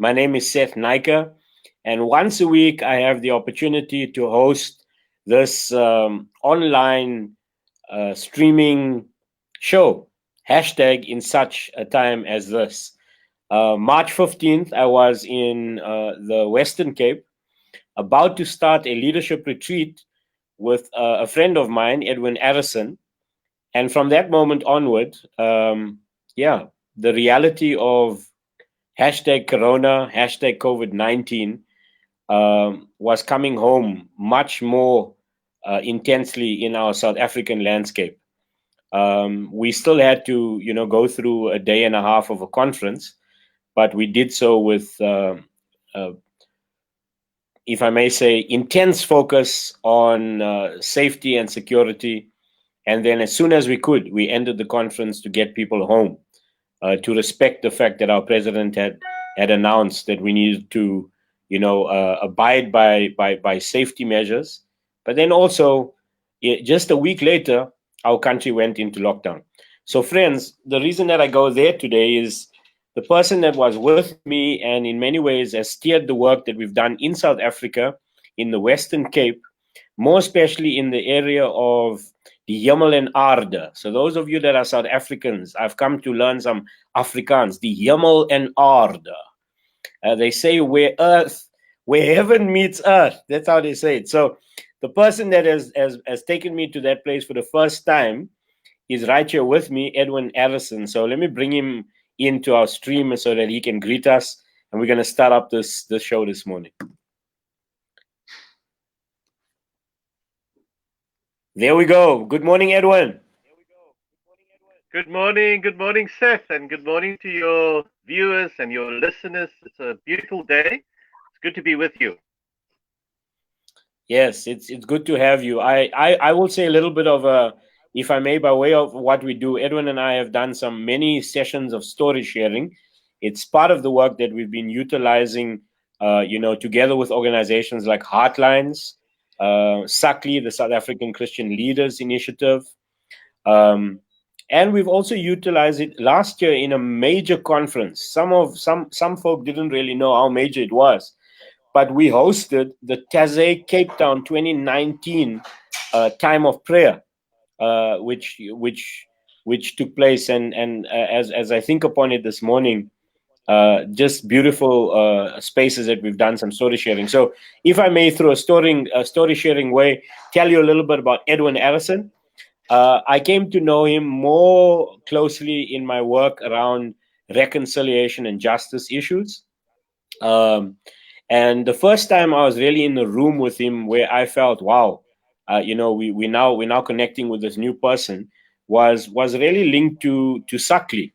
My name is Seth Niker, and once a week I have the opportunity to host this online streaming show. Hashtag in such a time as this. March 15th, I was in the Western Cape about to start a leadership retreat with a friend of mine, Edwin Arrison. And from that moment onward, the reality of hashtag Corona, hashtag COVID-19 was coming home much more intensely in our South African landscape. We still had to, go through a day and a half of a conference, but we did so with, if I may say, intense focus on safety and security. And then, as soon as we could, we ended the conference to get people home, to respect the fact that our president had announced that we needed to, abide by safety measures. But then also, just a week later, our country went into lockdown. So, friends, the reason that I go there today is the person that was with me and in many ways has steered the work that we've done in South Africa, in the Western Cape, more especially in the area of the Hemel en Aarde. So those of you that are South Africans, I've come to learn some Afrikaans, the Hemel en Aarde. They say where heaven meets earth. That's how they say it. So the person that has taken me to that place for the first time is right here with me, Edwin Arrison. So let me bring him into our stream so that he can greet us. And we're going to start up this show this morning. There we go. Good morning, Edwin. Good morning, Seth, and good morning to your viewers and your listeners. It's a beautiful day. It's good to be with you. Yes, it's good to have you. I will say a little bit of a, if I may, by way of what we do. Edwin and I have done many sessions of story sharing. It's part of the work that we've been utilizing, together with organizations like Heartlines, SACLI, the South African Christian Leaders Initiative. And we've also utilized it last year in a major conference. Some folk didn't really know how major it was, but we hosted the Taze Cape Town 2019 time of prayer, which took place. And as I think upon it this morning, just beautiful spaces that we've done some story sharing. So, if I may, through a story sharing way, tell you a little bit about Edwin Arrison. I came to know him more closely in my work around reconciliation and justice issues. And the first time I was really in the room with him, where I felt, wow, we're now connecting with this new person, was really linked to SACLI,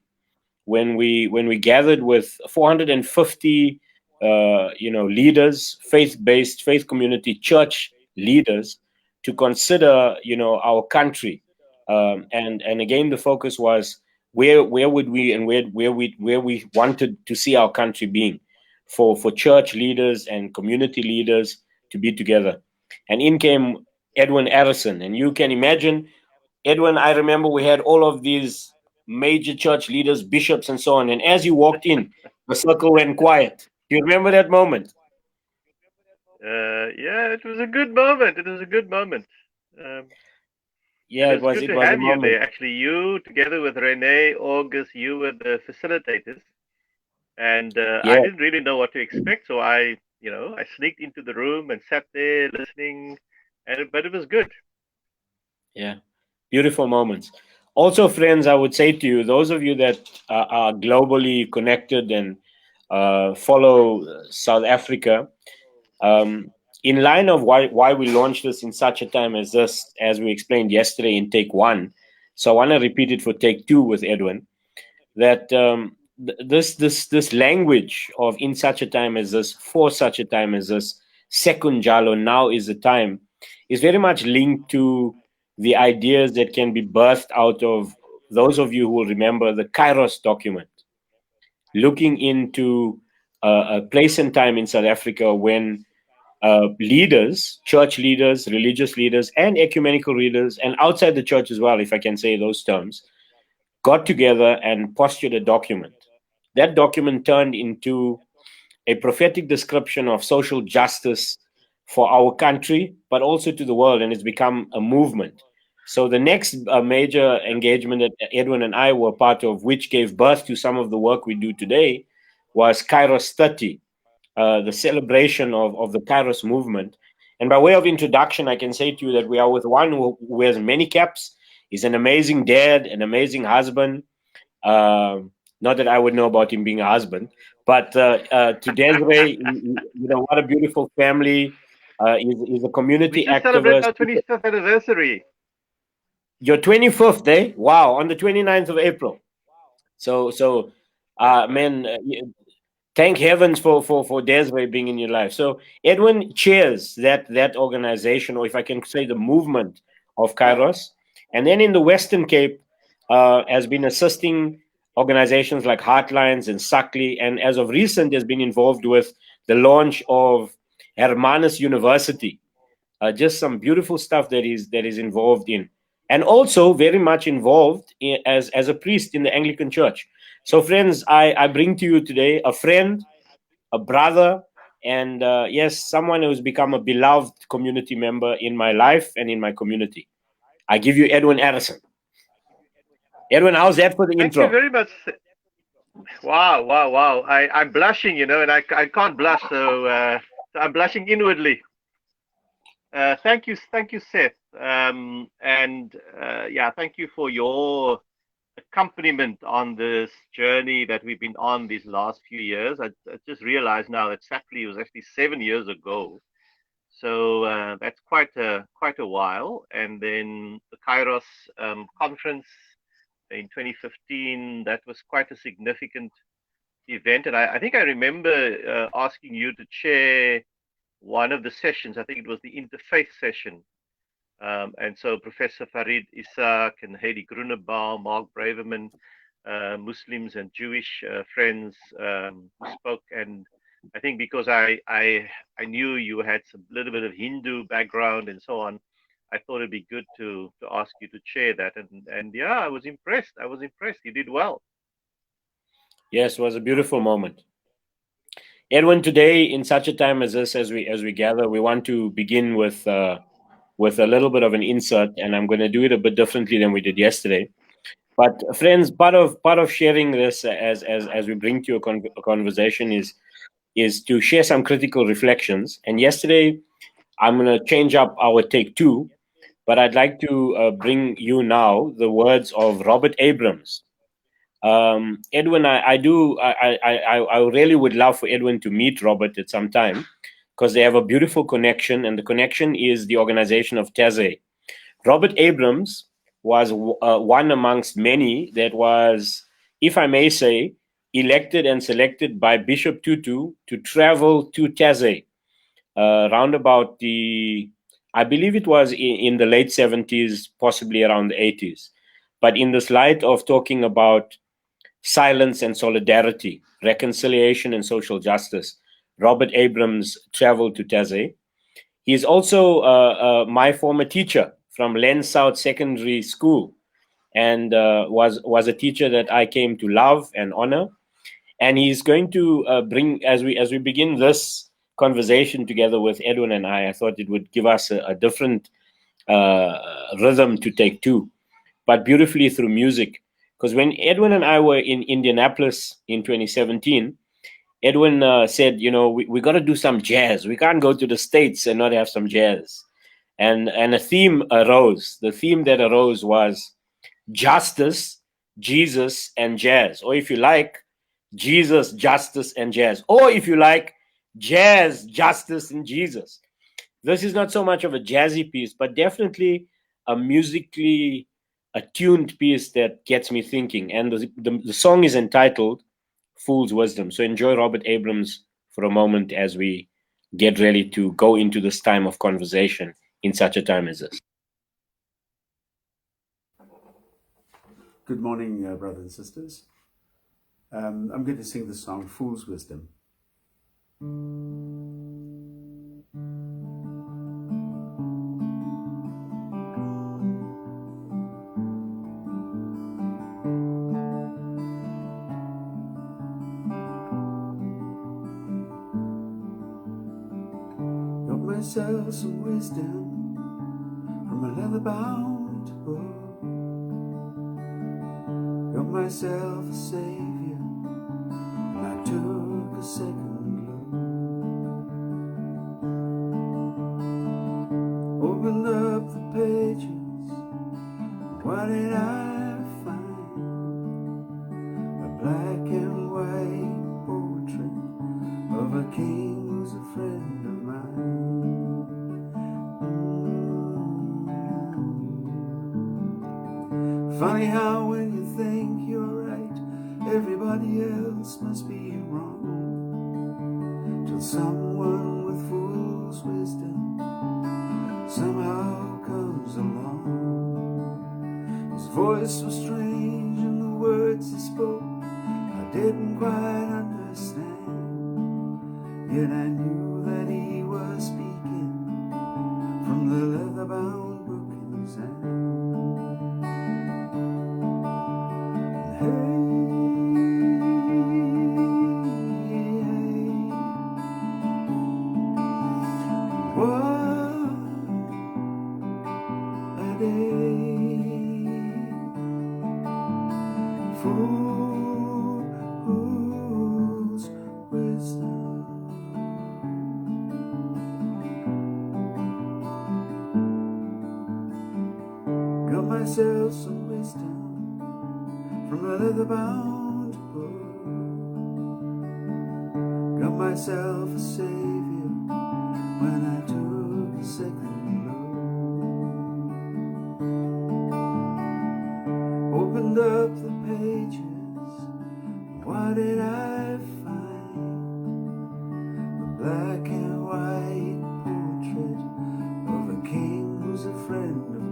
when we gathered with 450 leaders, faith community, church leaders, to consider our country. And again, the focus was where would we, and where we wanted to see our country being, for church leaders and community leaders to be together. And in came Edwin Arrison, and you can imagine, Edwin, I remember we had all of these major church leaders, bishops, and so on. And as you walked in, the circle went quiet. Do you remember that moment? Yeah, it was a good moment. It was a good moment. Yeah, it was. Good It to was a have you moment. there. Actually, you together with Renee, August, you were the facilitators, and I Yeah, didn't really know what to expect, so I sneaked into the room and sat there listening, but it was good. yeah, beautiful moments. Also, friends, I would say to you, those of you that are globally connected and follow South Africa, in line of why we launched this in such a time as this, as we explained yesterday in take one. So I want to repeat it for take two with Edwin. That this language of in such a time as this, for such a time as this, second jalo, now is the time, is very much linked to the ideas that can be birthed out of those of you who will remember the Kairos document, looking into a place and time in South Africa when leaders, church leaders, religious leaders, and ecumenical leaders, and outside the church as well, if I can say those terms, got together and postured a document. That document turned into a prophetic description of social justice for our country, but also to the world, and it's become a movement. So the next major engagement that Edwin and I were part of, which gave birth to some of the work we do today, was Kairos 30, the celebration of the Kairos movement. And by way of introduction, I can say to you that we are with one who wears many caps. He's an amazing dad, an amazing husband. Not that I would know about him being a husband, but to Desiree, what a beautiful family. He's a We community just celebrated activist. our 25th anniversary. Your 25th, eh? Wow, on the 29th of April. So, man, thank heavens for Desiree being in your life. So Edwin chairs that organization, or if I can say, the movement of Kairos, and then in the Western Cape, has been assisting organizations like Heartlines and Suckley, and as of recent, has been involved with the launch of Hermanus University. Just some beautiful stuff that is involved in, and also very much involved as a priest in the Anglican Church. So, friends, I bring to you today a friend, a brother, and yes, someone who's become a beloved community member in my life and in my community. I give you Edwin Arrison. Edwin, how's that for the Thank you intro? very much. Wow, wow, wow. I'm blushing, and I can't blush, so I'm blushing inwardly. Thank you, Seth. Yeah, thank you for your accompaniment on this journey that we've been on these last few years. I just realized now that exactly it was actually 7 years ago. So that's quite a while. And then the Kairos conference in 2015, that was quite a significant event. And I think I remember asking you to chair one of the sessions. I think it was the interfaith session. And so Professor Farid Isaac and Heidi Grunebaum, Mark Braverman, Muslims and Jewish friends who spoke. And I think because I knew you had some little bit of Hindu background and so on, I thought it'd be good to ask you to chair that. And yeah, I was impressed. I was impressed. You did well. Yes, it was a beautiful moment. Edwin, today, in such a time as this, as we gather, we want to begin with a little bit of an insert, and I'm going to do it a bit differently than we did yesterday. But friends, part of sharing this as we bring to a conversation is to share some critical reflections. And yesterday, I'm going to change up our take two, but I'd like to bring you now the words of Robert Abrams. Edwin, I really would love for Edwin to meet Robert at some time because they have a beautiful connection, and the connection is the organization of Teze. Robert Abrams was one amongst many that was, if I may say, elected and selected by Bishop Tutu to travel to Teze round about I believe it was in the late 70s, possibly around the 80s. But in this light of talking about silence and solidarity, reconciliation and social justice, Robert Abrams traveled to Teze. He is also my former teacher from Len South Secondary School, and was a teacher that I came to love and honor. And he's going to bring, as we begin this conversation together with Edwin and I thought it would give us a different rhythm to take too, but beautifully through music. Because when Edwin and I were in Indianapolis in 2017, Edwin said, we got to do some jazz. We can't go to the States and not have some jazz. And a theme arose. The theme that arose was justice, Jesus, and jazz. Or if you like, Jesus, justice, and jazz. Or if you like, jazz, justice, and Jesus. This is not so much of a jazzy piece, but definitely a musically attuned piece that gets me thinking. And the song is entitled Fool's Wisdom. So enjoy Robert Abrams for a moment as we get ready to go into this time of conversation in such a time as this. Good morning, brothers and sisters. I'm going to sing the song Fool's Wisdom. myself some wisdom from a leather-bound book. Got myself a savior, and I took a second look. Opened up the pages, what did I find? A black and white portrait of a king who's a friend of mine. Funny how when you think you're right, everybody else must be wrong, till someone with fool's wisdom somehow comes along. His voice was strange and the words he spoke I didn't quite understand, yet I knew that he was speaking from the leather-bound book in his hand. Fool's wisdom. Got myself some wisdom from a leather-bound book. Got myself a savior when I took a second look. Opened up the pages, what did I find? A black and white portrait of a king who's a friend of mine.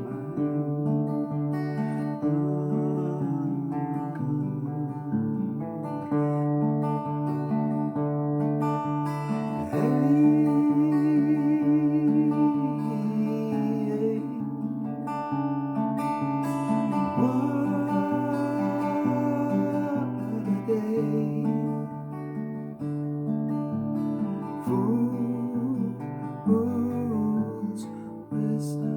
Fool's wisdom.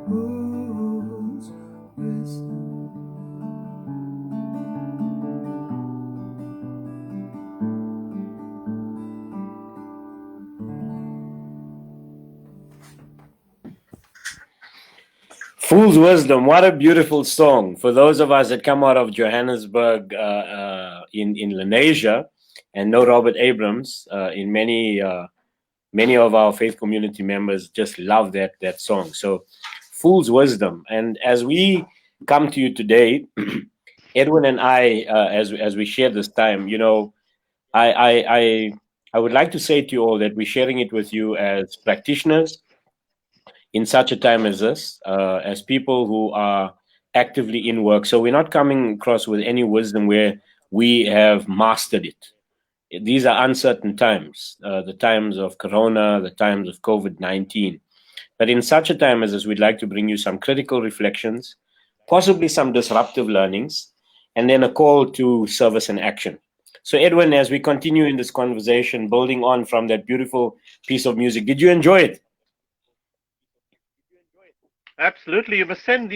Fool's wisdom. Fool's Wisdom, what a beautiful song. For those of us that come out of Johannesburg in Lenasia and know Robert Abrams, in many of our faith community members just love that song. So Fool's Wisdom. And as we come to you today, Edwin and I, as we share this time, you know, I would like to say to you all that we're sharing it with you as practitioners in such a time as this, as people who are actively in work. So we're not coming across with any wisdom where we have mastered it. These are uncertain times, the times of Corona, the times of COVID-19. But in such a time as this, we'd like to bring you some critical reflections, possibly some disruptive learnings, and then a call to service and action. So Edwin, as we continue in this conversation, building on from that beautiful piece of music, did you enjoy it? Absolutely. You must send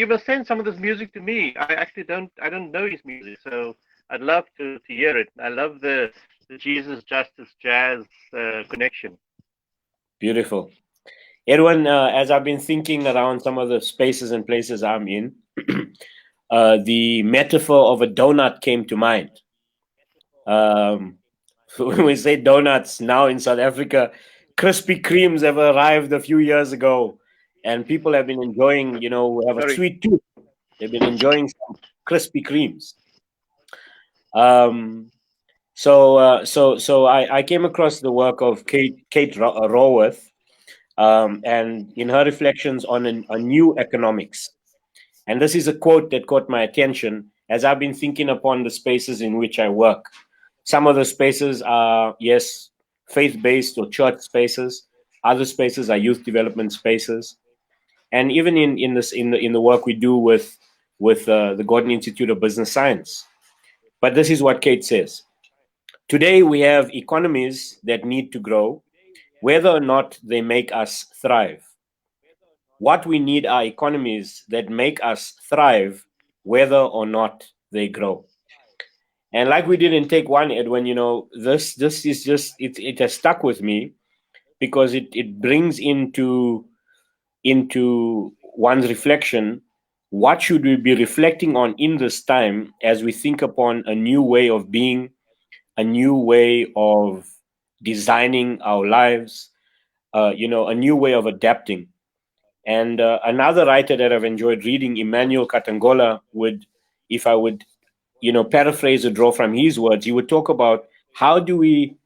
some of this music to me. I don't know his music, so I'd love to hear it. I love the Jesus Justice Jazz connection. Beautiful. Edwin, as I've been thinking around some of the spaces and places I'm in, the metaphor of a donut came to mind. When we say donuts now in South Africa, Krispy Kremes have arrived a few years ago, and people have been enjoying, you know, have a sweet tooth. They've been enjoying some Krispy Kremes. So I came across the work of Kate Raworth, and in her reflections on a new economics. And this is a quote that caught my attention as I've been thinking upon the spaces in which I work. Some of the spaces are, yes, faith-based or church spaces. Other spaces are youth development spaces. And even in the work we do with the Gordon Institute of Business Science. But this is what Kate says. Today we have economies that need to grow, whether or not they make us thrive. What we need are economies that make us thrive, whether or not they grow. And like we did in take one, Edwin, this is just it has stuck with me because it brings into one's reflection, what should we be reflecting on in this time as we think upon a new way of being, a new way of designing our lives, a new way of adapting. And another writer that I've enjoyed reading, Emmanuel Katangola, would, if I would, paraphrase or draw from his words, he would talk about how do we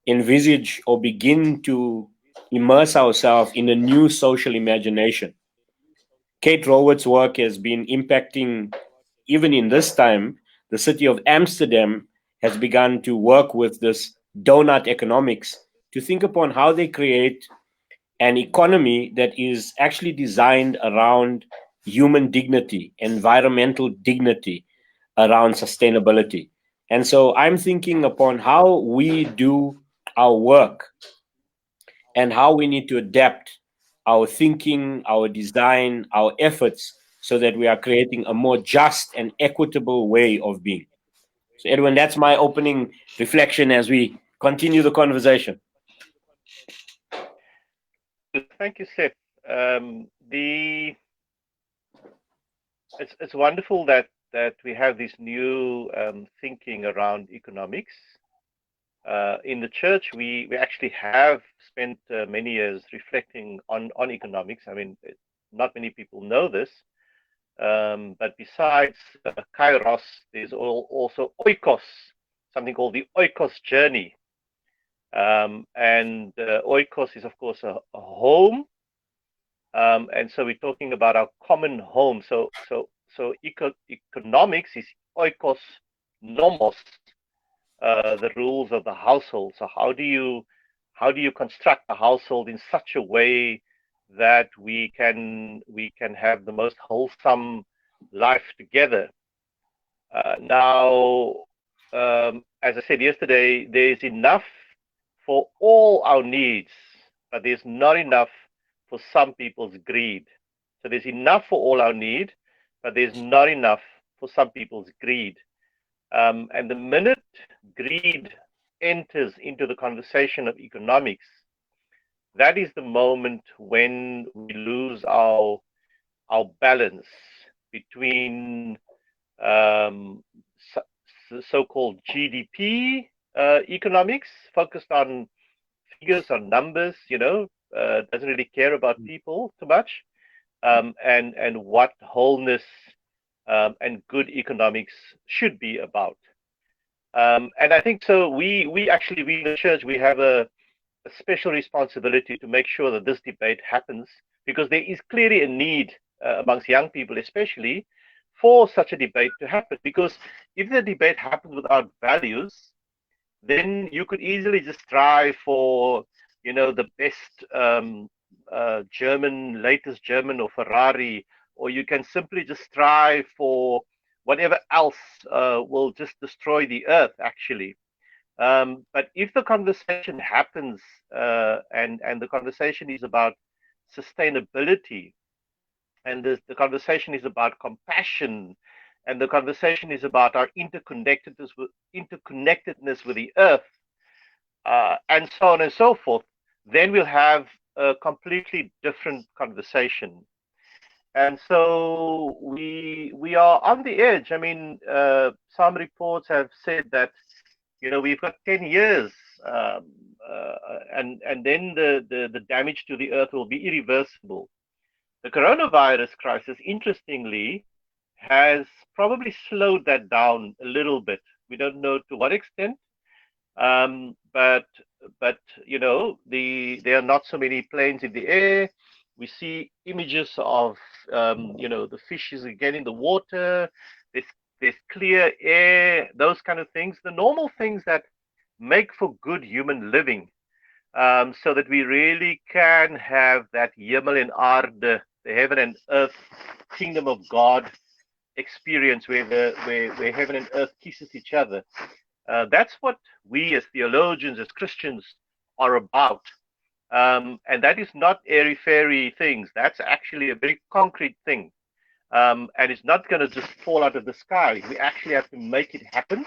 envisage or begin to immerse ourselves in a new social imagination. Kate Raworth's work has been impacting, even in this time, the city of Amsterdam has begun to work with this donut economics to think upon how they create an economy that is actually designed around human dignity, environmental dignity, around sustainability. And so I'm thinking upon how we do our work and how we need to adapt our thinking, our design, our efforts so that we are creating a more just and equitable way of being. So, Edwin, that's my opening reflection as we continue the conversation. Thank you, Seth. The it's wonderful that we have this new thinking around economics. In the church, we actually have spent many years reflecting on economics. I mean, not many people know this, but besides kairos, there's also oikos, something called the oikos journey. And oikos is, of course, a home. And so we're talking about our common home. So economics is oikos nomos, the rules of the household. So how do you construct a household in such a way that we can have the most wholesome life together? Now, as I said yesterday, there's enough for all our needs, but there's not enough for some people's greed. So there's enough for all our need, but there's not enough for some people's greed. And the minute greed enters into the conversation of economics, that is the moment when we lose our balance between so-called GDP economics, focused on figures, on numbers, doesn't really care about people too much, and what wholeness and good economics should be about. And I think so. We in the church, we have a special responsibility to make sure that this debate happens, because there is clearly a need amongst young people, especially, for such a debate to happen. Because if the debate happens without values, then you could easily just strive for, the best latest German or Ferrari, or you can simply just strive for whatever else will just destroy the earth, actually. But if the conversation happens and the conversation is about sustainability, and the conversation is about compassion, and the conversation is about our interconnectedness with the earth, and so on and so forth, then we'll have a completely different conversation. And so we are on the edge. I mean, some reports have said that we've got 10 years, and then the damage to the earth will be irreversible. The coronavirus crisis, interestingly, has probably slowed that down a little bit. We don't know to what extent, but there are not so many planes in the air. We see images of, the fishes again in the water. There's clear air, those kind of things, the normal things that make for good human living, so that we really can have that Himmel en Aarde, the heaven and earth kingdom of God experience where heaven and earth kisses each other. That's what we as theologians, as Christians, are about. And that is not airy fairy things. That's actually a very concrete thing. And it's not going to just fall out of the sky. We actually have to make it happen,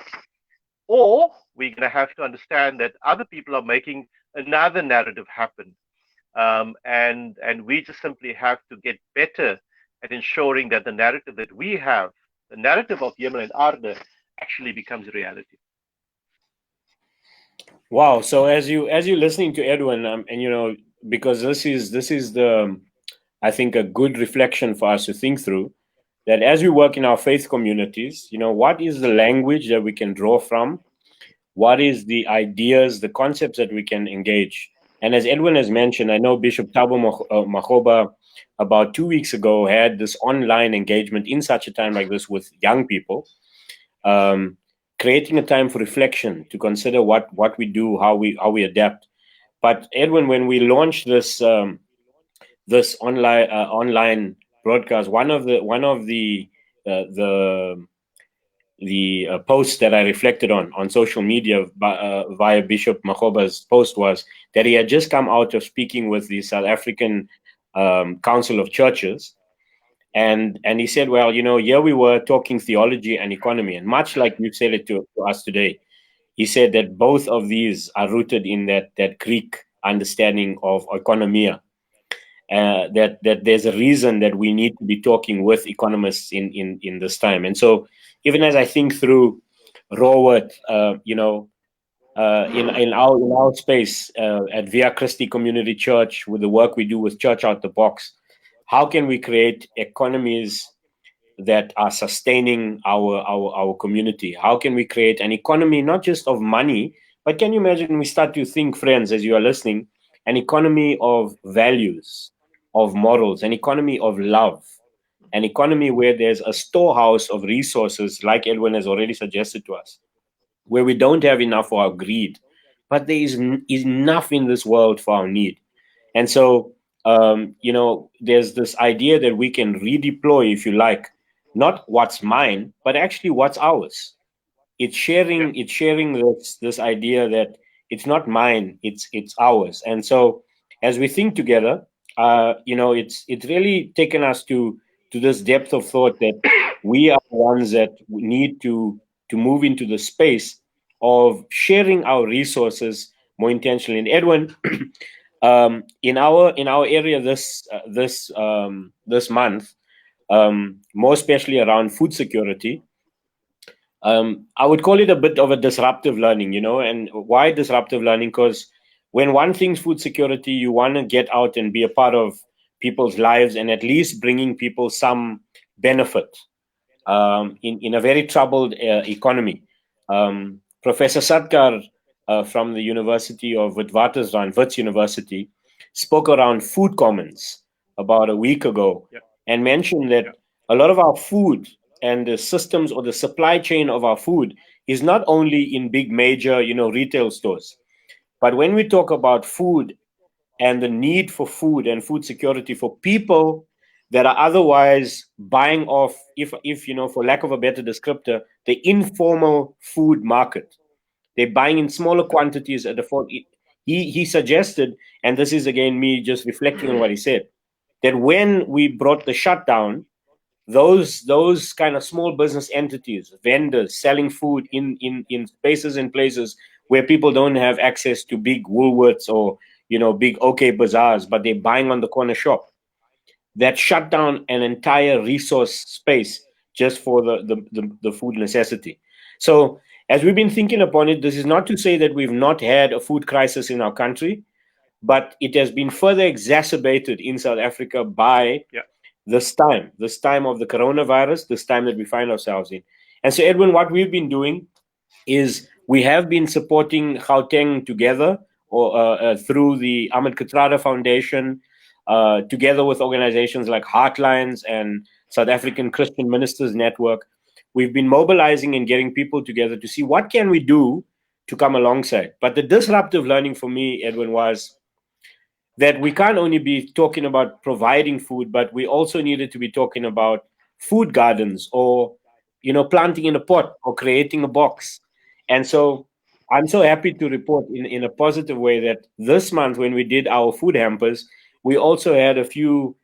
or we're going to have to understand that other people are making another narrative happen. And we just simply have to get better at ensuring that the narrative that we have, the narrative of Himmel en Aarde, actually becomes reality. Wow. So as you're listening to Edwin, and because this is the, I think, a good reflection for us to think through, that as we work in our faith communities, what is the language that we can draw from? What is the ideas, the concepts that we can engage? And as Edwin has mentioned, I know Bishop Thabo Makgoba about 2 weeks ago had this online engagement in such a time like this with young people, creating a time for reflection to consider what we do, how we adapt. But Edwin, when we launched this this online broadcast, one of the posts that I reflected on social media via Bishop Makgoba's post was that he had just come out of speaking with the South African Council of Churches, and he said, well, here we were talking theology and economy, and much like you said it to us today, he said that both of these are rooted in that Greek understanding of oikonomia. That there's a reason that we need to be talking with economists in this time. And so even as I think through Robert, in our space at Via Christi Community Church, with the work we do with Church Out the Box, how can we create economies that are sustaining our community? How can we create an economy not just of money, but can you imagine, we start to think, friends, as you are listening, an economy of values, of morals, an economy of love, an economy where there's a storehouse of resources, like Edwin has already suggested to us, where we don't have enough for our greed, but there is enough in this world for our need. And so, there's this idea that we can redeploy, if you like, not what's mine, but actually what's ours. It's sharing. It's sharing this idea that it's not mine, it's ours. And so, as we think together, it's really taken us to this depth of thought that we are the ones that need to move into the space of sharing our resources more intentionally. And Edwin, in our area this month, more especially around food security, I would call it a bit of a disruptive learning, and why disruptive learning? Because when one thinks food security, you want to get out and be a part of people's lives and at least bringing people some benefit in a very troubled economy. Professor Satkar from the University of Witwatersrand, Wits University, spoke around food commons about a week ago and mentioned that a lot of our food and the systems or the supply chain of our food is not only in big major retail stores, but when we talk about food and the need for food and food security for people that are otherwise buying off, if for lack of a better descriptor, the informal food market, they're buying in smaller quantities at the he suggested, and this is again me just reflecting on what he said, that when we brought the shutdown, those kind of small business entities, vendors selling food in spaces and places where people don't have access to big Woolworths or big OK bazaars, but they're buying on the corner shop, that shut down an entire resource space just for the food necessity. So as we've been thinking upon it, this is not to say that we've not had a food crisis in our country, but it has been further exacerbated in South Africa by this time of the coronavirus, this time that we find ourselves in. And so, Edwin, what we've been doing is we have been supporting Gauteng Together, or through the Ahmed Kathrada Foundation, together with organizations like Heartlines and South African Christian Ministers Network, we've been mobilizing and getting people together to see what can we do to come alongside. But the disruptive learning for me, Edwin, was that we can't only be talking about providing food, but we also needed to be talking about food gardens, or planting in a pot or creating a box. And so I'm so happy to report in a positive way that this month, when we did our food hampers, we also had a few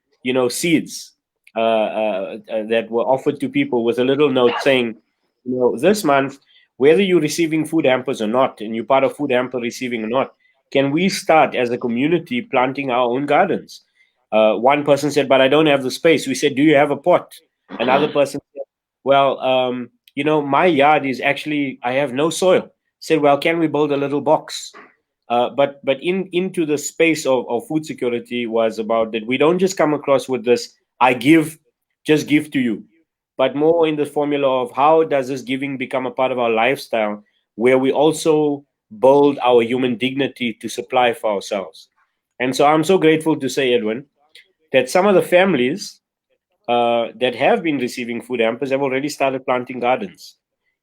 seeds that were offered to people with a little note saying, this month, whether you're receiving food hampers or not, and you're part of food hamper receiving or not, can we start as a community planting our own gardens? One person said, but I don't have the space. We said, do you have a pot? Another person said, well, my yard is actually, I have no soil. Said, well, can we build a little box? But into the space of food security was about that we don't just come across with this, just give to you, but more in the formula of how does this giving become a part of our lifestyle, where we also build our human dignity to supply for ourselves. And so I'm so grateful to say, Edwin, that some of the families that have been receiving food hampers have already started planting gardens.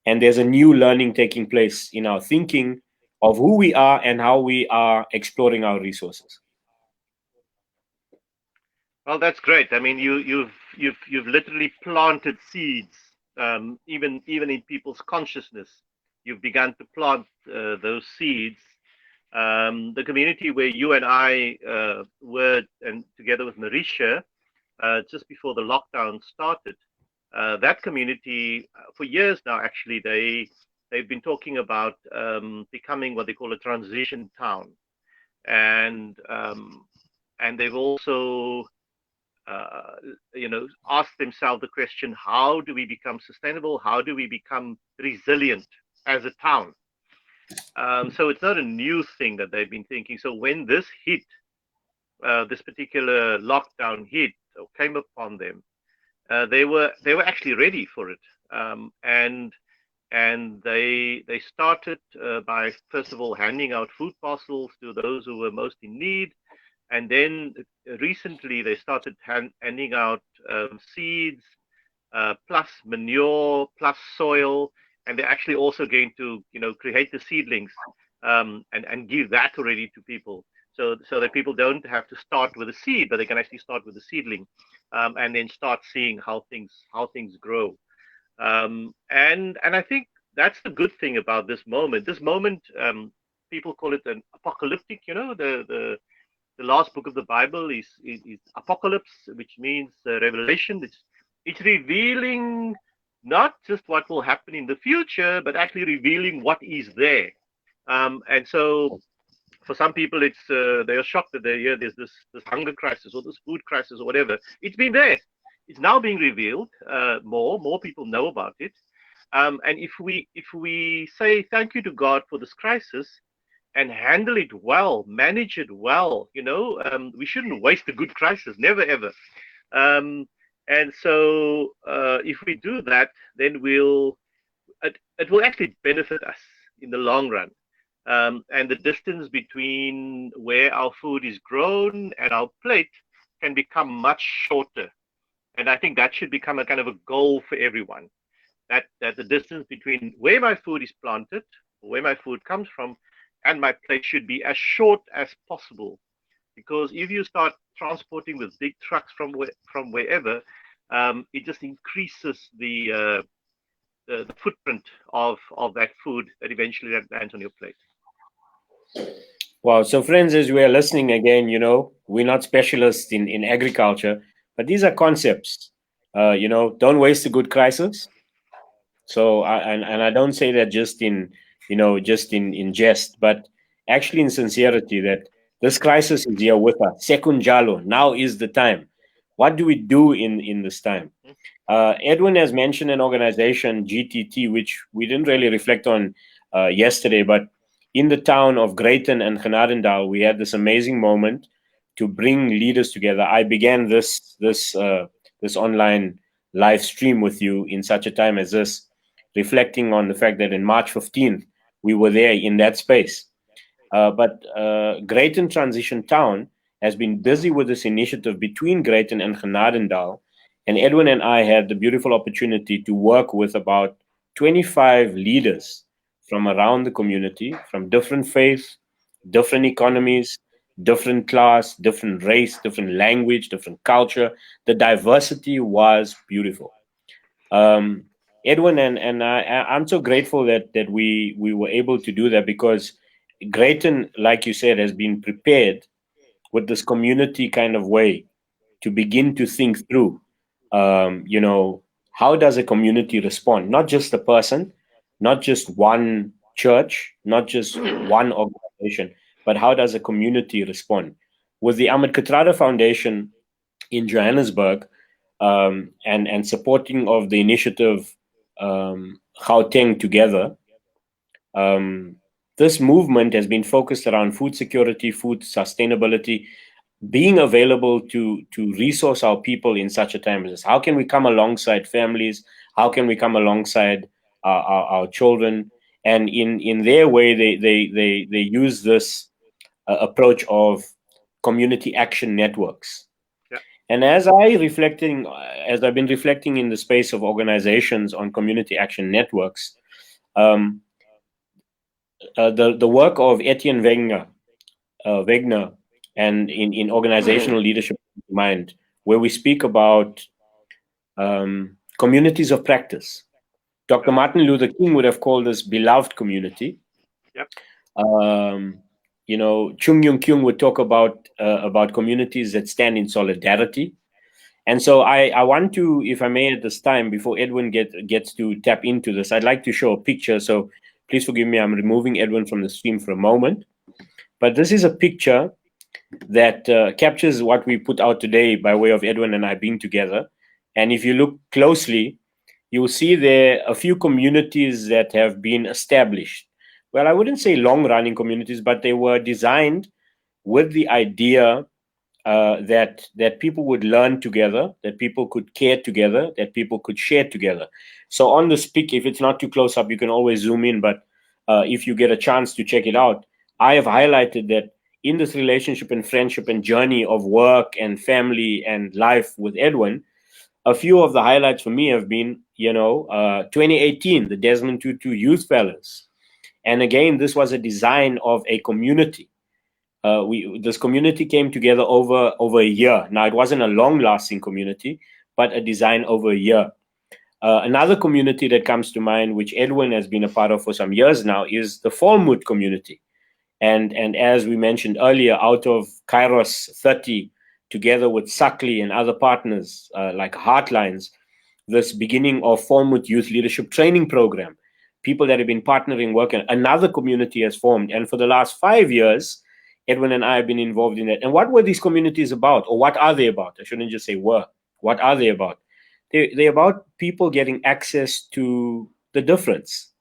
And there's a new learning taking place in our thinking of who we are and how we are exploring our resources. Well, that's great. I mean, you've literally planted seeds, even in people's consciousness. You've begun to plant those seeds. The community where you and I were, and together with Marisha, just before the lockdown started, that community for years now, actually, they've been talking about becoming what they call a transition town, and they've also asked themselves the question: how do we become sustainable? How do we become resilient as a town? So it's not a new thing that they've been thinking. So when this hit, this particular lockdown hit or came upon them, they were actually ready for it, and they started by first of all handing out food parcels to those who were most in need, and then recently they started handing out seeds plus manure plus soil, and they're actually also going to create the seedlings and give that already to people, so that people don't have to start with a seed, but they can actually start with a seedling, and then start seeing how things grow. And I think that's the good thing about this moment. This moment, people call it an apocalyptic. The last book of the Bible is Apocalypse, which means revelation. It's revealing not just what will happen in the future, but actually revealing what is there. And so for some people, it's they are shocked that they hear there's this hunger crisis or this food crisis or whatever. It's been there. It's now being revealed. More people know about it. And if we say thank you to God for this crisis and handle it well, manage it well, we shouldn't waste a good crisis. Never ever. And so if we do that, then it will actually benefit us in the long run. And the distance between where our food is grown and our plate can become much shorter. And I think that should become a kind of a goal for everyone. That the distance between where my food is planted, where my food comes from, and my plate should be as short as possible. Because if you start transporting with big trucks from wherever, it just increases the footprint of that food that eventually lands on your plate. Wow. So friends, as we are listening again, we're not specialists in agriculture, but these are concepts. Don't waste a good crisis. So I don't say that just in jest, but actually in sincerity, that this crisis is here with us. Second Jalo, now is the time. What do we do in this time? Edwin has mentioned an organization, GTT, which we didn't really reflect on yesterday, but in the town of Greyton and Genadendal, we had this amazing moment to bring leaders together. I began this online live stream with you in such a time as this, reflecting on the fact that in March 15th, we were there in that space. But Greyton Transition Town has been busy with this initiative between Greyton and Genadendal. And Edwin and I had the beautiful opportunity to work with about 25 leaders from around the community, from different faiths, different economies, different class, different race, different language, different culture. The diversity was beautiful. Um, Edwin and I'm so grateful that we were able to do that, because Greyton, like you said, has been prepared with this community kind of way to begin to think through, you know, how does a community respond? Not just a person, not just one church, not just one organization, but how does a community respond? With the Ahmed Kathrada Foundation in Johannesburg, and supporting of the initiative, Gauteng Together, um, this movement has been focused around food security, food sustainability, being available to resource our people in such a time as this. How can we come alongside families? How can we come alongside our children? And in their way, they use this approach of community action networks. Yeah. And as I've been reflecting in the space of organizations on community action networks, um, the work of Etienne Wegener, and in organizational leadership mind, where we speak about communities of practice. Dr. Martin Luther King would have called this beloved community. Yep. You know, Chung Yung Kyung would talk about communities that stand in solidarity. And so I want to, if I may, at this time, before Edwin gets to tap into this, I'd like to show a picture. So please forgive me, I'm removing Edwin from the stream for a moment. But this is a picture that captures what we put out today by way of Edwin and I being together. And if you look closely, you will see there a few communities that have been established. Well, I wouldn't say long-running communities, but they were designed with the idea that people would learn together, that people could care together, that people could share together. So on this pic, if it's not too close up, you can always zoom in. But if you get a chance to check it out, I have highlighted that in this relationship and friendship and journey of work and family and life with Edwin, a few of the highlights for me have been, 2018, the Desmond Tutu Youth Fellows. And again, this was a design of a community. This community came together over a year. Now, it wasn't a long-lasting community, but a design over a year. Another community that comes to mind, which Edwin has been a part of for some years now, is the Falmouth community. And as we mentioned earlier, out of Kairos 30, together with Sakli and other partners like Heartlines, this beginning of Falmouth Youth Leadership Training Program, people that have been partnering, working, another community has formed. And for the last 5 years, Edwin and I have been involved in that. And what were these communities about? Or what are they about? I shouldn't just say were. What are they about? They're about people getting access to the difference,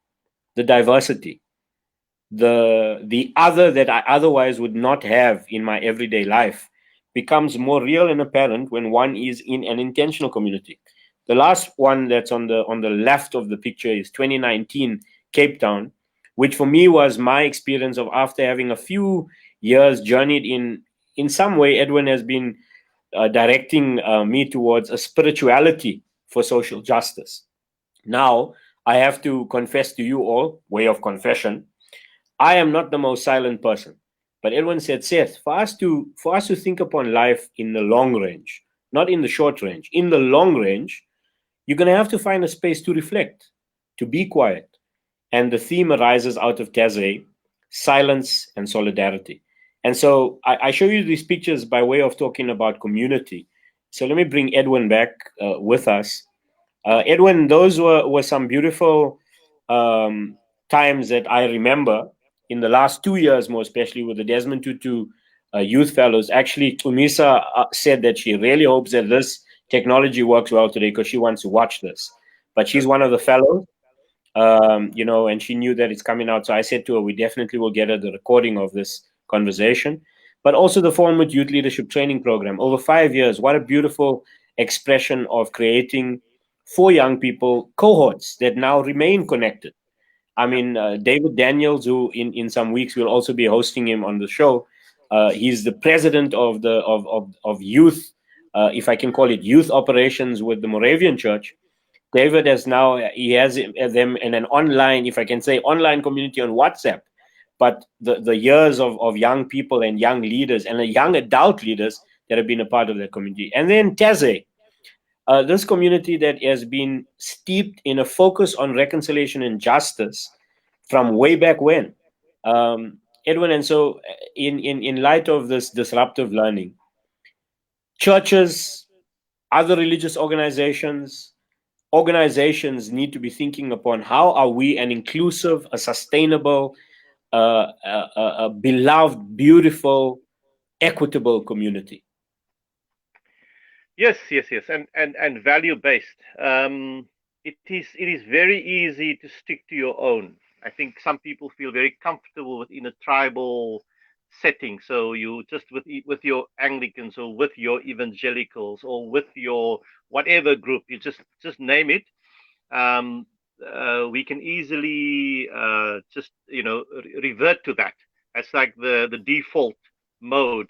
the diversity, the other that I otherwise would not have in my everyday life becomes more real and apparent when one is in an intentional community. The last one that's on the left of the picture is 2019 Cape Town, which for me was my experience of, after having a few years journeyed in some way, Edwin has been directing me towards a spirituality for social justice. Now, I have to confess to you all, way of confession, I am not the most silent person. But Edwin said, Seth, for us to think upon life in the long range, not in the short range, in the long range, you're going to have to find a space to reflect, to be quiet. And the theme arises out of Teze, silence and solidarity. And so I show you these pictures by way of talking about community. So let me bring Edwin back with us. Edwin, those were some beautiful times that I remember in the last 2 years, more especially with the Desmond Tutu Youth Fellows. Actually, Tumisa said that she really hopes that this technology works well today because she wants to watch this. But she's one of the fellows, and she knew that it's coming out. So I said to her, we definitely will get her the recording of this conversation. But also the Falmouth Youth Leadership Training Program. Over 5 years, what a beautiful expression of creating for young people cohorts that now remain connected. I mean, David Daniels, who in some weeks we'll also be hosting him on the show, He's the president of the of youth, if I can call it youth operations with the Moravian Church. David has now he has them in an online, if I can say, online community on WhatsApp. But the years of young people and young leaders and young adult leaders that have been a part of that community. And then Teze, this community that has been steeped in a focus on reconciliation and justice from way back when. Edwin, and so in light of this disruptive learning, churches, other religious organizations need to be thinking upon how are we an inclusive, a sustainable, a beloved, beautiful, equitable community. Yes, and value based. It is very easy to stick to your own. I think some people feel very comfortable within a tribal setting. So you just with your Anglicans or with your evangelicals or with your whatever group, you just name it. Um, we can easily just revert to that. That's like the default mode.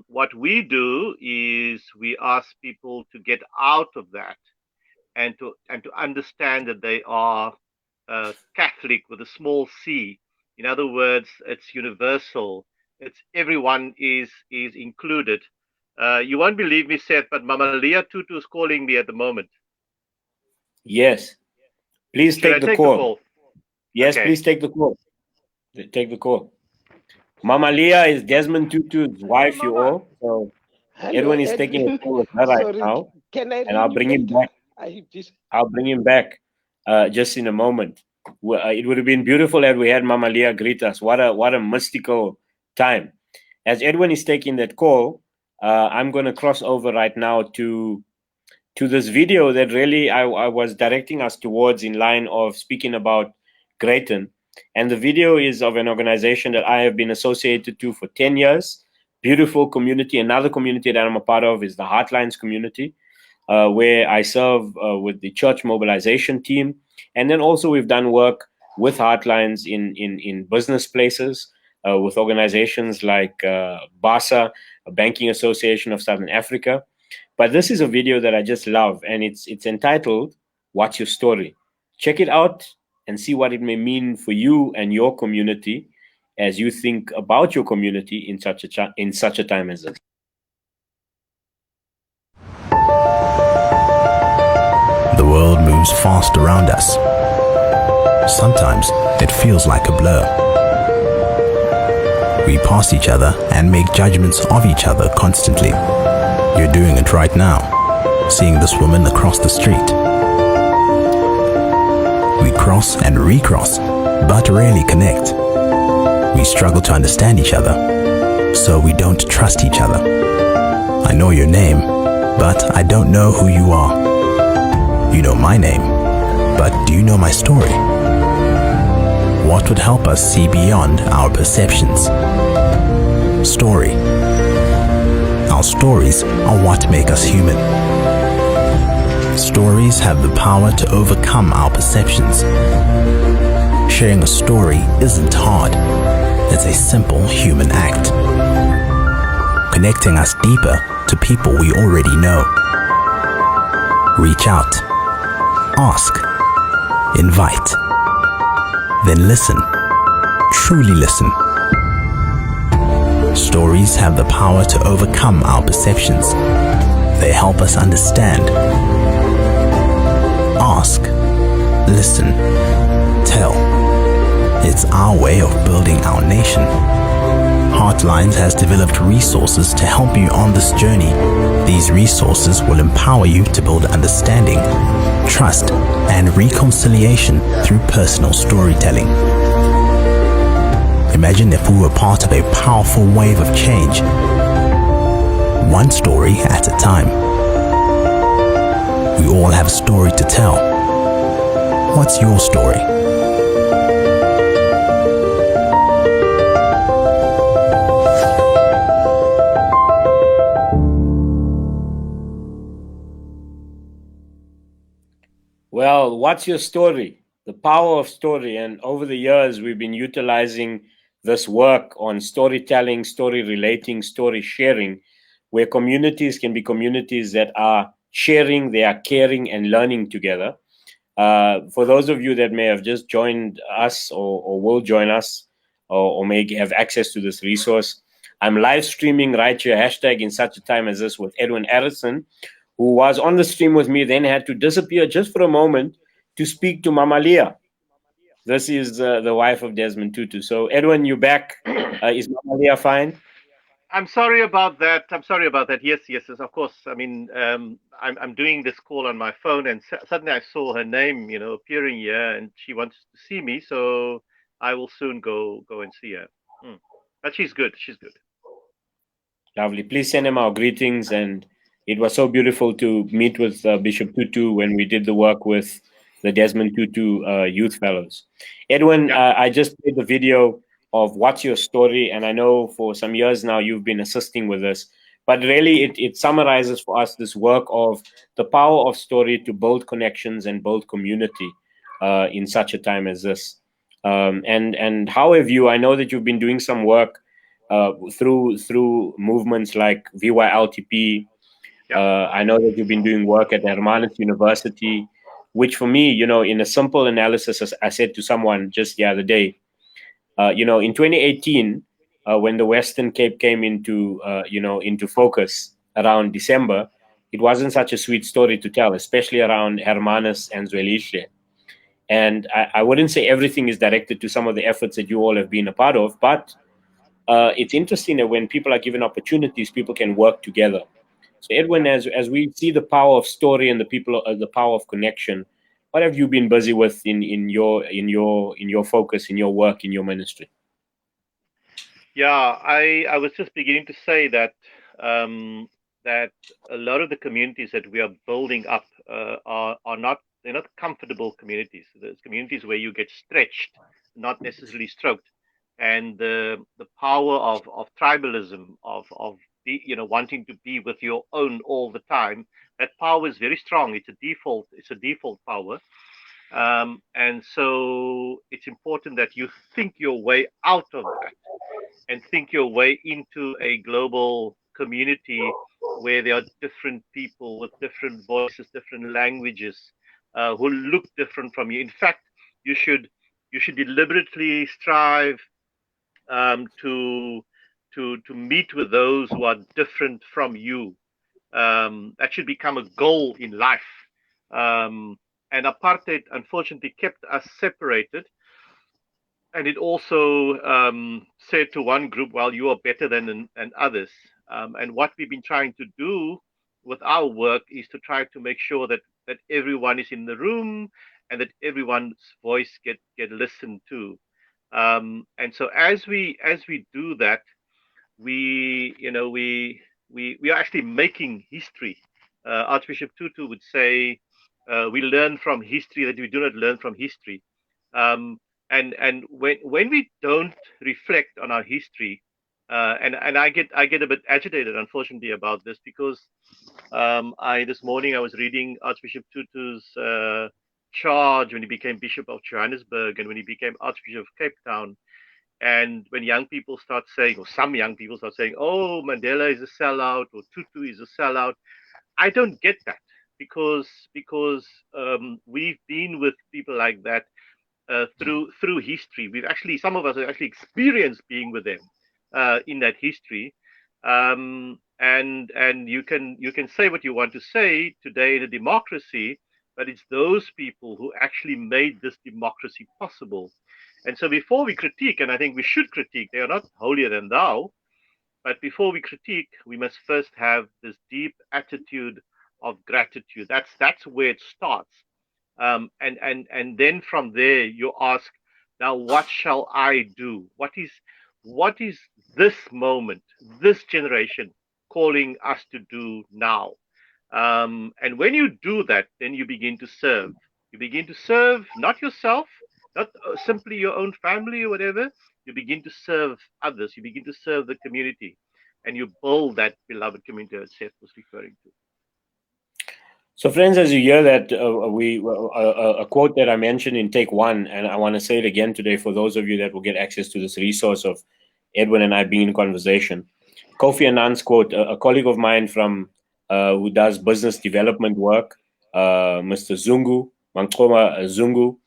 What we do is we ask people to get out of that and to understand that they are Catholic with a small c. In other words, it's universal. It's everyone is included. You won't believe me, Seth, but Mama Leah Tutu is calling me at the moment. Yes, please Should I take the take call. the call? Yes, Okay. please take the call. Take the call. Mama Leah is Desmond Tutu's wife, you all. So Hello, Edwin is taking a call with her right Sorry, now, can I and I'll ring you bring him later? back. I'll bring him back just in a moment. It would have been beautiful had we had Mama Leah greet us. What a mystical time. As Edwin is taking that call, I'm going to cross over right now to this video that really I was directing us towards in line of speaking about Greyton. And the video is of an organization that I have been associated to for 10 years. Beautiful community. Another community that I'm a part of is the Heartlines community, where I serve with the church mobilization team. And then also we've done work with Heartlines in business places, with organizations like BASA, a Banking Association of Southern Africa. But this is a video that I just love, and it's entitled "What's Your Story?" Check it out and see what it may mean for you and your community as you think about your community in such a time as this. The world moves fast around us. Sometimes it feels like a blur. We pass each other and make judgments of each other constantly. You're doing it right now, seeing this woman across the street. We cross and recross, but rarely connect. We struggle to understand each other, so we don't trust each other. I know your name, but I don't know who you are. You know my name, but do you know my story? What would help us see beyond our perceptions? Story. Our stories are what make us human. Stories have the power to overcome our perceptions. Sharing a story isn't hard. It's a simple human act, connecting us deeper to people we already know. Reach out, ask, invite, then listen, truly listen. Stories have the power to overcome our perceptions. They help us understand. Ask, listen, tell. It's our way of building our nation. Heartlines has developed resources to help you on this journey. These resources will empower you to build understanding, trust, and reconciliation through personal storytelling. Imagine if we were part of a powerful wave of change, one story at a time. We all have a story to tell. What's your story? Well, what's your story? The power of story. And over the years, we've been utilizing this work on storytelling, story relating, story sharing, where communities can be communities that are sharing, they are caring and learning together. For those of you that may have just joined us or will join us or may have access to this resource, I'm live streaming right here, hashtag in such a time as this, with Edwin Arrison, who was on the stream with me, then had to disappear just for a moment to speak to Mama Leah. This is the wife of Desmond Tutu. So, Edwin, you back? Is Mama Leah fine? I'm sorry about that. I'm sorry about that. Yes, yes, yes, of course. I mean, I'm doing this call on my phone, and suddenly I saw her name, appearing here, and she wants to see me. So I will soon go and see her. But she's good. She's good. Lovely. Please send him our greetings. And it was so beautiful to meet with Bishop Tutu when we did the work with the Desmond Tutu Youth Fellows. Edwin, Yeah. I just played the video of What's Your Story? And I know for some years now you've been assisting with this. But really, it summarizes for us this work of the power of story to build connections and build community in such a time as this. And how have you? I know that you've been doing some work through movements like VYLTP. Yeah. I know that you've been doing work at Hermanus University, which for me, in a simple analysis, as I said to someone just the other day, in 2018, when the Western Cape came into focus around December, it wasn't such a sweet story to tell, especially around Hermanus and Zwelishle. And I wouldn't say everything is directed to some of the efforts that you all have been a part of, but it's interesting that when people are given opportunities, people can work together. So, Edwin, as we see the power of story and the power of connection, what have you been busy with in your focus, in your work, in your ministry? Yeah, I was just beginning to say that that a lot of the communities that we are building up are not, they're not comfortable communities. There's communities where you get stretched, not necessarily stroked, and the power of tribalism, wanting to be with your own all the time. That power is very strong. It's a default. It's a default power. And so it's important that you think your way out of that and think your way into a global community where there are different people with different voices, different languages, who look different from you. In fact, you should deliberately strive to meet with those who are different from you. That should become a goal in life. And apartheid, unfortunately, kept us separated, and it also said to one group, well, you are better than others. And what we've been trying to do with our work is to try to make sure that everyone is in the room and that everyone's voice get listened to. And so as we do that, we are actually making history. Archbishop Tutu would say, we learn from history that we do not learn from history. And when we don't reflect on our history, and I get a bit agitated, unfortunately, about this, because I this morning I was reading Archbishop Tutu's charge when he became Bishop of Johannesburg and when he became Archbishop of Cape Town. And when young people start saying, or some young people start saying, "Oh, Mandela is a sellout," or Tutu is a sellout, I don't get that, because we've been with people like that through history. We've actually, some of us have actually experienced being with them in that history. And you can say what you want to say today in a democracy, but it's those people who actually made this democracy possible. And so before we critique, and I think we should critique, they are not holier than thou, but before we critique, we must first have this deep attitude of gratitude. That's where it starts. And then from there you ask, now what shall I do? What is this moment, this generation calling us to do now? And when you do that, then you begin to serve. You begin to serve not yourself, not simply your own family or whatever. You begin to serve others. You begin to serve the community, and you build that beloved community that Seth was referring to. So, friends, as you hear that, a quote that I mentioned in take one, and I want to say it again today for those of you that will get access to this resource of Edwin and I being in conversation. Kofi Annan's quote, a colleague of mine from who does business development work, Mr. Zungu, Mankoma Zungu,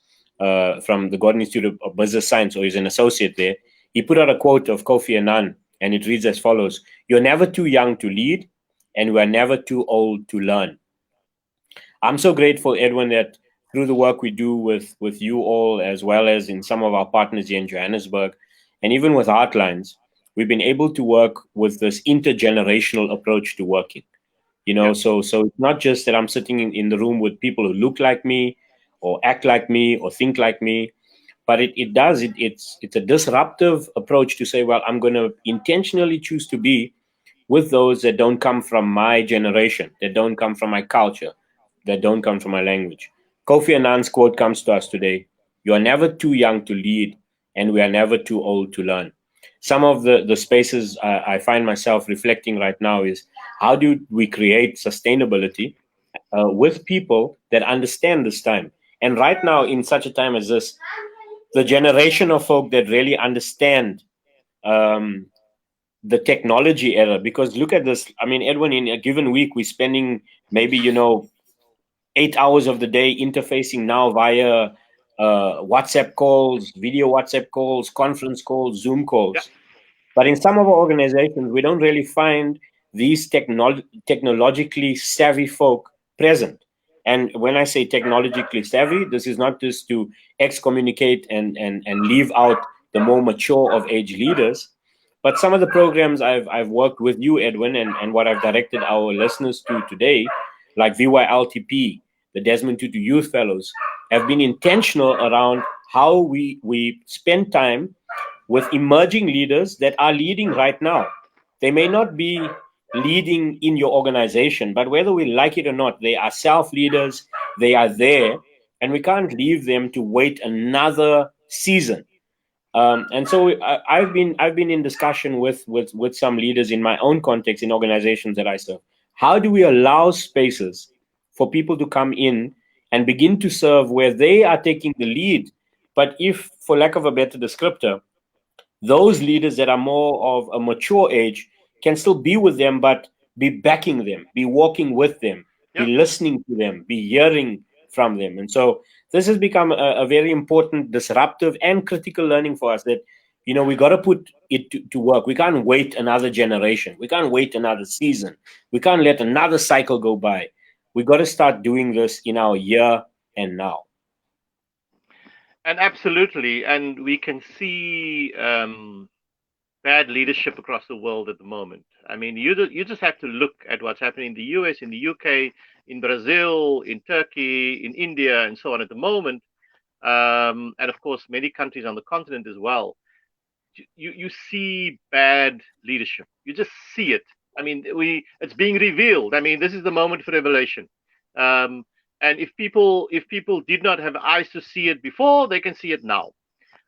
from the Gordon Institute of Business Science, or he's an associate there. He put out a quote of Kofi Annan, and it reads as follows: "You're never too young to lead, and we're never too old to learn." I'm so grateful, Edwin, that through the work we do with you all, as well as in some of our partners here in Johannesburg, and even with Heartlines, we've been able to work with this intergenerational approach to working. You know, so it's not just that I'm sitting in the room with people who look like me, or act like me, or think like me, but it's a disruptive approach to say, well, I'm going to intentionally choose to be with those that don't come from my generation, that don't come from my culture, that don't come from my language. Kofi Annan's quote comes to us today: "You are never too young to lead, and we are never too old to learn." Some of the spaces I find myself reflecting right now is, how do we create sustainability with people that understand this time? And right now, in such a time as this, the generation of folk that really understand um, the technology era, because look at this. I mean, Edwin, in a given week, we're spending maybe 8 hours of the day interfacing now via WhatsApp calls, video WhatsApp calls, conference calls, Zoom calls. Yeah. But in some of our organizations, we don't really find these technologically savvy folk present. And when I say technologically savvy, this is not just to excommunicate and leave out the more mature of age leaders, but some of the programs I've worked with you, Edwin, and what I've directed our listeners to today, like VYLTP, the Desmond Tutu Youth Fellows, have been intentional around how we spend time with emerging leaders that are leading right now. They may not be leading in your organization, but whether we like it or not, they are self leaders, they are there, and we can't leave them to wait another season. And so I've been in discussion with some leaders in my own context in organizations that I serve. How do we allow spaces for people to come in and begin to serve where they are taking the lead? But if, for lack of a better descriptor, those leaders that are more of a mature age can still be with them, but be backing them, be walking with them, be listening to them, be hearing from them. And so this has become a very important, disruptive, and critical learning for us, that we got to put it to work. We can't wait another generation. We can't wait another season. We can't let another cycle go by. We got to start doing this in our here and now. And absolutely, and we can see bad leadership across the world at the moment. I mean, you just have to look at what's happening in the US, in the UK, in Brazil, in Turkey, in India, and so on at the moment, and of course many countries on the continent as well. You see bad leadership. You just see it. I mean, it's being revealed. I mean, this is the moment for revelation. And if people did not have eyes to see it before, they can see it now.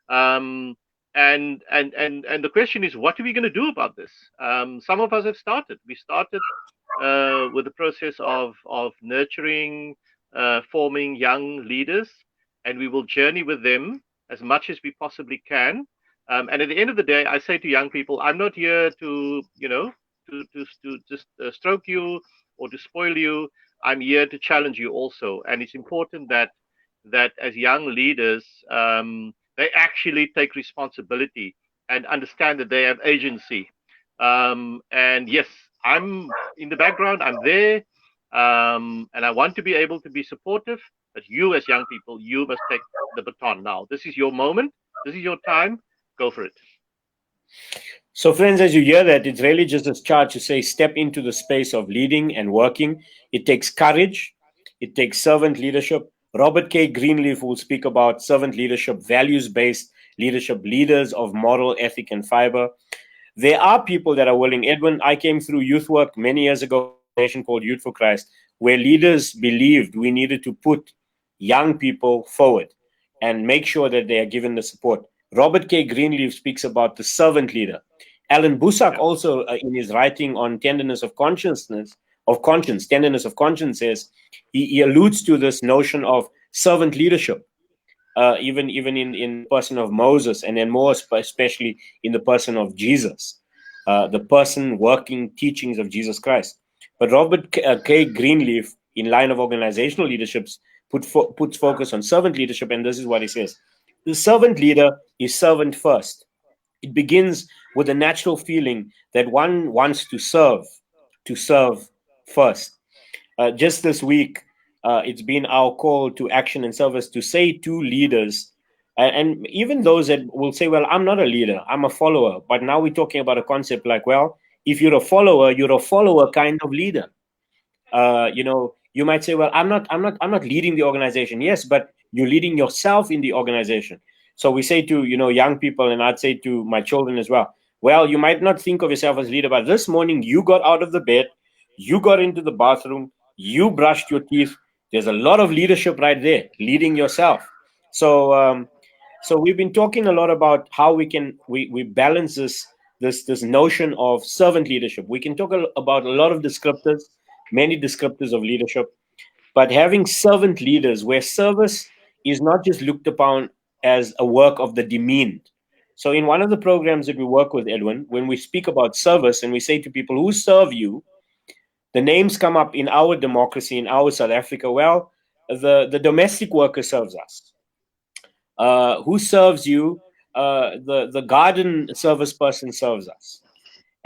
And the question is, what are we going to do about this? Some of us have started. We started with the process of nurturing, forming young leaders, and we will journey with them as much as we possibly can. And at the end of the day, I say to young people, I'm not here to just stroke you or to spoil you. I'm here to challenge you also. And it's important that as young leaders, they actually take responsibility and understand that they have agency. And yes, I'm in the background, I'm there, and I want to be able to be supportive. But you as young people, you must take the baton now. This is your moment. This is your time. Go for it. So, friends, as you hear that, it's really just a charge to say, step into the space of leading and working. It takes courage. It takes servant leadership. Robert K. Greenleaf will speak about servant leadership, values-based leadership, leaders of moral, ethic, and fiber. There are people that are willing. Edwin, I came through youth work many years ago, a nation called Youth for Christ, where leaders believed we needed to put young people forward and make sure that they are given the support. Robert K. Greenleaf speaks about the servant leader. Alan Busak also, in his writing on tenderness of consciousness, of conscience, tenderness of conscience, says he alludes to this notion of servant leadership, even in the person of Moses, and then more especially in the person of Jesus, the person working teachings of Jesus Christ. But Robert K. Greenleaf, in Line of Organizational Leaderships, puts focus on servant leadership, and this is what he says. The servant leader is servant first. It begins with a natural feeling that one wants to serve first. Just this week, it's been our call to action and service to say to leaders, and even those that will say, well, I'm not a leader, I'm a follower. But now we're talking about a concept like, well, if you're a follower kind of leader. You might say, well, I'm not leading the organization. Yes, but you're leading yourself in the organization. So we say to, young people, and I'd say to my children as well, you might not think of yourself as leader, but this morning you got out of the bed, you got into the bathroom, you brushed your teeth. There's a lot of leadership right there, leading yourself. So we've been talking a lot about how we balance this notion of servant leadership. We can talk about a lot of descriptors, many descriptors of leadership, but having servant leaders where service is not just looked upon as a work of the demeaned. So in one of the programs that we work with, Edwin, when we speak about service and we say to people who serve you, the names come up in our democracy, in our South Africa. Well, the domestic worker serves us. Who serves you? The garden service person serves us.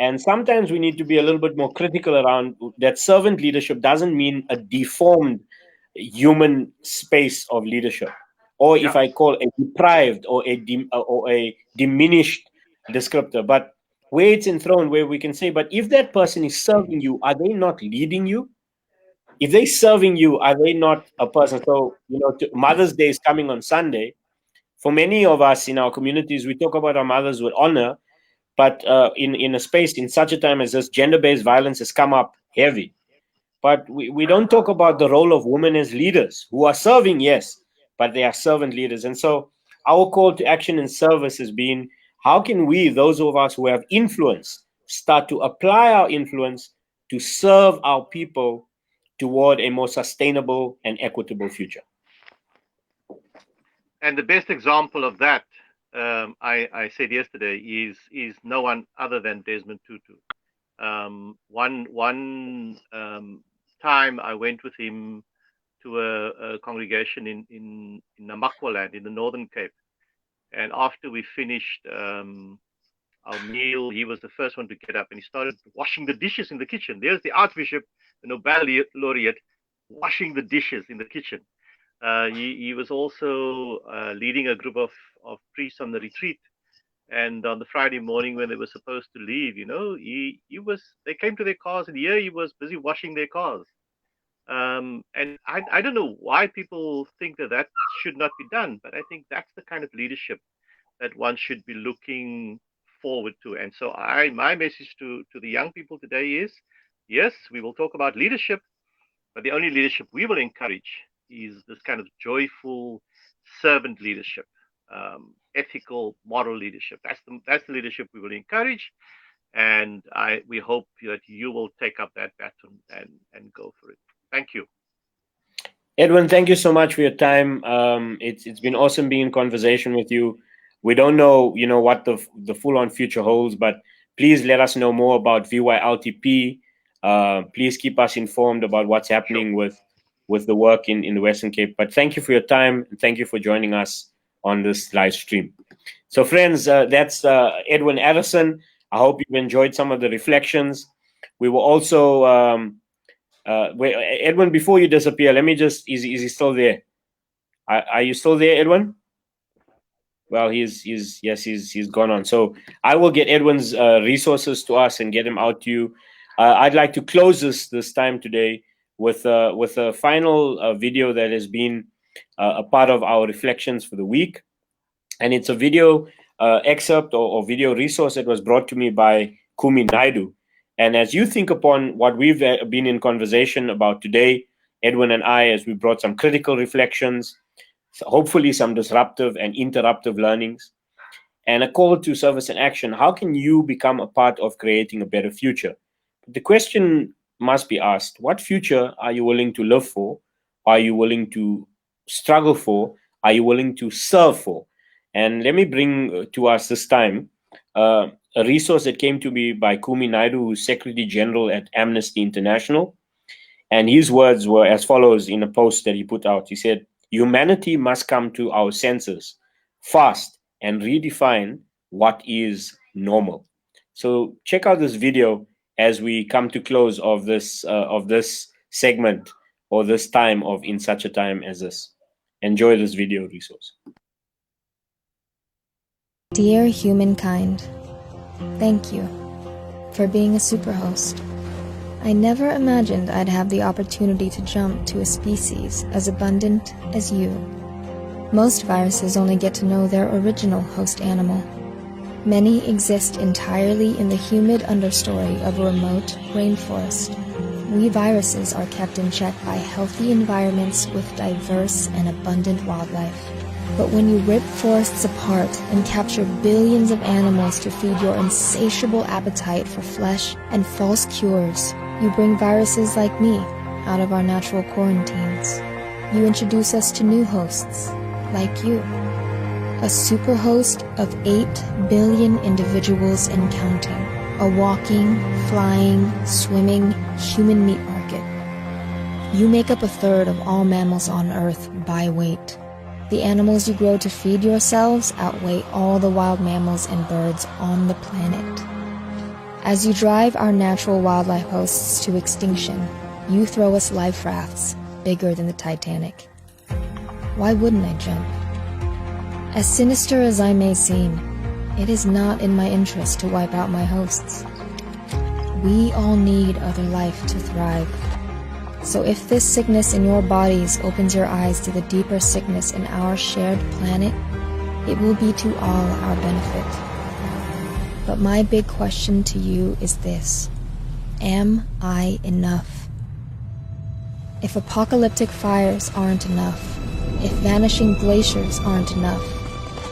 And sometimes we need to be a little bit more critical around that. Servant leadership doesn't mean a deformed human space of leadership, or if I call a deprived or a diminished descriptor, but where it's enthroned, where we can say, but if that person is serving you, are they not leading you? If they're serving you, are they not a person? So, Mother's Day is coming on Sunday. For many of us in our communities, we talk about our mothers with honor, but in a space, in such a time as this, gender-based violence has come up heavy. But we don't talk about the role of women as leaders who are serving, yes, but they are servant leaders. And so our call to action and service has been, how can we, those of us who have influence, start to apply our influence to serve our people toward a more sustainable and equitable future? And the best example of that, I said yesterday, is no one other than Desmond Tutu. One time I went with him to a congregation in Namakwaland in the Northern Cape, and after we finished our meal, he was the first one to get up, and he started washing the dishes in the kitchen. There's the Archbishop, the Nobel laureate, washing the dishes in the kitchen. He was also leading a group of priests on the retreat, and on the Friday morning when they were supposed to leave, they came to their cars, and here he was busy washing their cars. And I don't know why people think that should not be done, but I think that's the kind of leadership that one should be looking forward to. And so my message to the young people today is, yes, we will talk about leadership, but the only leadership we will encourage is this kind of joyful servant leadership, ethical, moral leadership. That's the leadership we will encourage, and we hope that you will take up that baton and go for it. Thank you. Edwin, thank you so much for your time. It's been awesome being in conversation with you. We don't know, what the full-on future holds, but please let us know more about VYLTP. Please keep us informed about what's happening with the work in the Western Cape. But thank you for your time, and thank you for joining us on this live stream. So friends, that's Edwin Arrison. I hope you've enjoyed some of the reflections. We will also, Edwin, before you disappear, let me just, is he still there? Are you still there, Edwin? Well, he's gone on. So I will get Edwin's resources to us and get him out to you. I'd like to close this time today with a final video that has been a part of our reflections for the week, and it's a video excerpt or video resource that was brought to me by Kumi Naidu. And as you think upon what we've been in conversation about today, Edwin and I, as we brought some critical reflections, so hopefully some disruptive and interruptive learnings, and a call to service and action, how can you become a part of creating a better future? The question must be asked, what future are you willing to live for? Are you willing to struggle for? Are you willing to serve for? And let me bring to us this time a resource that came to me by Kumi Naidu, who's Secretary General at Amnesty International. And his words were as follows in a post that he put out. He said, "Humanity must come to our senses fast and redefine what is normal." So check out this video as we come to close of this segment, or this time of In Such a Time as This. Enjoy this video resource. Dear humankind, thank you for being a superhost. I never imagined I'd have the opportunity to jump to a species as abundant as you. Most viruses only get to know their original host animal. Many exist entirely in the humid understory of a remote rainforest. We viruses are kept in check by healthy environments with diverse and abundant wildlife. But when you rip forests apart and capture billions of animals to feed your insatiable appetite for flesh and false cures, you bring viruses like me out of our natural quarantines. You introduce us to new hosts, like you. A superhost of 8 billion individuals and counting. A walking, flying, swimming human meat market. You make up 1/3 of all mammals on Earth by weight. The animals you grow to feed yourselves outweigh all the wild mammals and birds on the planet. As you drive our natural wildlife hosts to extinction, you throw us life rafts bigger than the Titanic. Why wouldn't I jump? As sinister as I may seem, it is not in my interest to wipe out my hosts. We all need other life to thrive. So if this sickness in your bodies opens your eyes to the deeper sickness in our shared planet, it will be to all our benefit. But my big question to you is this: am I enough? If apocalyptic fires aren't enough, if vanishing glaciers aren't enough,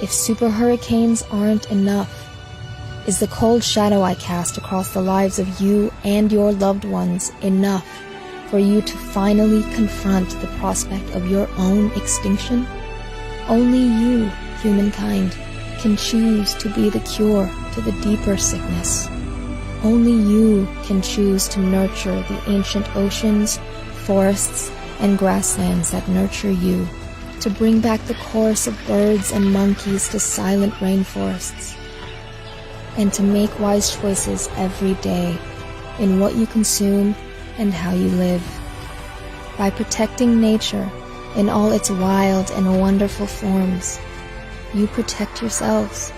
if super hurricanes aren't enough, is the cold shadow I cast across the lives of you and your loved ones enough for you to finally confront the prospect of your own extinction? Only you, humankind, can choose to be the cure to the deeper sickness. Only you can choose to nurture the ancient oceans, forests, and grasslands that nurture you, to bring back the chorus of birds and monkeys to silent rainforests, and to make wise choices every day in what you consume and how you live. By protecting nature in all its wild and wonderful forms, you protect yourselves.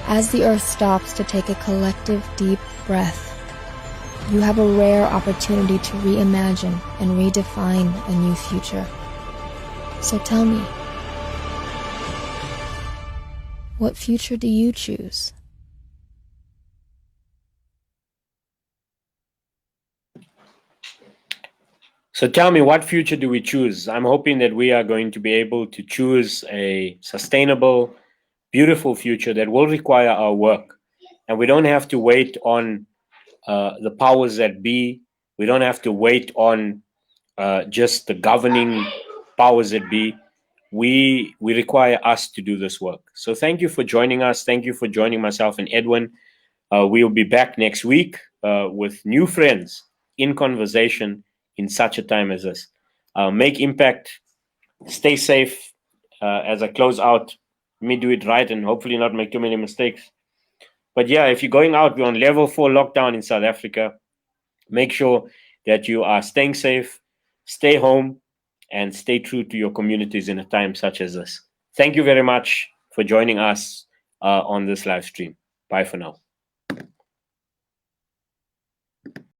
As the earth stops to take a collective deep breath, you have a rare opportunity to reimagine and redefine a new future. So tell me, what future do you choose? So tell me, what future do we choose? I'm hoping that we are going to be able to choose a sustainable, beautiful future that will require our work. And we don't have to wait on the powers that be. We don't have to wait on just the governing powers that be. We require us to do this work. So thank you for joining us. Thank you for joining myself and Edwin. We'll be back next week with new friends in conversation in such a time as this. Make impact. Stay safe. As I close out, let me do it right and hopefully not make too many mistakes. But yeah, if you're going out, we're on level 4 lockdown in South Africa. Make sure that you are staying safe, stay home, and stay true to your communities in a time such as this. Thank you very much for joining us on this live stream. Bye for now.